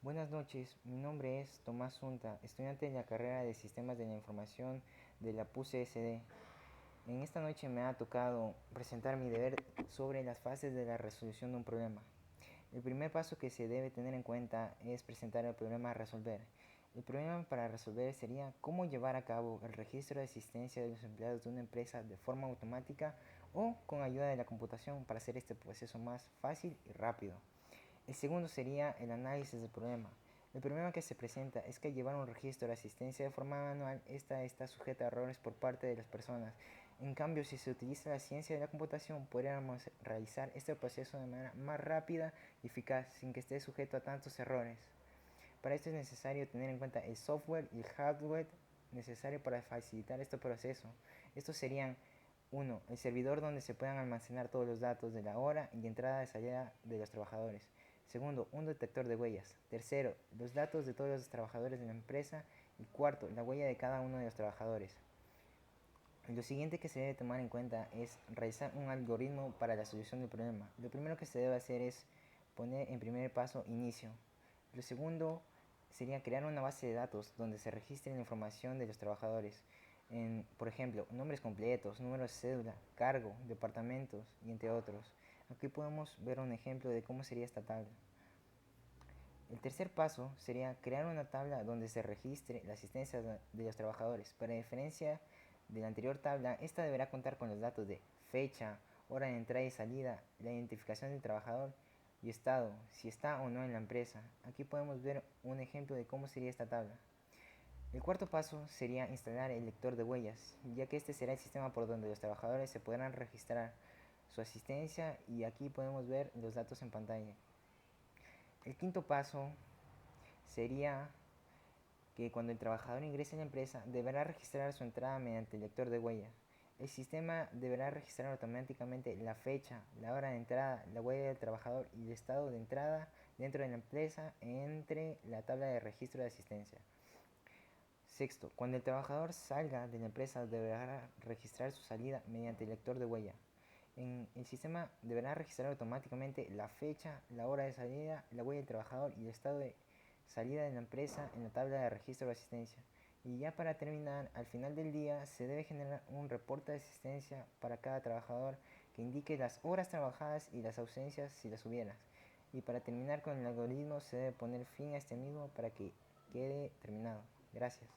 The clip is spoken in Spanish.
Buenas noches, mi nombre es Tomás Zunta, estudiante de la carrera de Sistemas de la Información de la PUC-SD. En esta noche me ha tocado presentar mi deber sobre las fases de la resolución de un problema. El primer paso que se debe tener en cuenta es presentar el problema a resolver. El problema para resolver sería cómo llevar a cabo el registro de asistencia de los empleados de una empresa de forma automática o con ayuda de la computación para hacer este proceso más fácil y rápido. El segundo sería el análisis del problema. El problema que se presenta es que al llevar un registro de asistencia de forma manual, esta está sujeta a errores por parte de las personas. En cambio, si se utiliza la ciencia de la computación, podríamos realizar este proceso de manera más rápida y eficaz, sin que esté sujeto a tantos errores. Para esto es necesario tener en cuenta el software y el hardware necesario para facilitar este proceso. Estos serían: 1. El servidor donde se puedan almacenar todos los datos de la hora y entrada y salida de los trabajadores. Segundo, un detector de huellas. Tercero, los datos de todos los trabajadores de la empresa. Y cuarto, la huella de cada uno de los trabajadores. Lo siguiente que se debe tomar en cuenta es realizar un algoritmo para la solución del problema. Lo primero que se debe hacer es poner en primer paso inicio. Lo segundo sería crear una base de datos donde se registre la información de los trabajadores. Por ejemplo, nombres completos, números de cédula, cargo, departamentos y entre otros. Aquí podemos ver un ejemplo de cómo sería esta tabla. El tercer paso sería crear una tabla donde se registre la asistencia de los trabajadores. Para diferencia de la anterior tabla, esta deberá contar con los datos de fecha, hora de entrada y salida, la identificación del trabajador y estado, si está o no en la empresa. Aquí podemos ver un ejemplo de cómo sería esta tabla. El cuarto paso sería instalar el lector de huellas, ya que este será el sistema por donde los trabajadores se podrán registrar su asistencia, y aquí podemos ver los datos en pantalla. El quinto paso sería que cuando el trabajador ingrese a la empresa deberá registrar su entrada mediante el lector de huella. El sistema deberá registrar automáticamente la fecha, la hora de entrada, la huella del trabajador y el estado de entrada dentro de la empresa entre la tabla de registro de asistencia. Sexto, cuando el trabajador salga de la empresa deberá registrar su salida mediante el lector de huella. El sistema deberá registrar automáticamente la fecha, la hora de salida, la huella del trabajador y el estado de salida de la empresa en la tabla de registro de asistencia. Y ya para terminar, al final del día se debe generar un reporte de asistencia para cada trabajador que indique las horas trabajadas y las ausencias si las hubiera. Y para terminar con el algoritmo se debe poner fin a este mismo para que quede terminado. Gracias.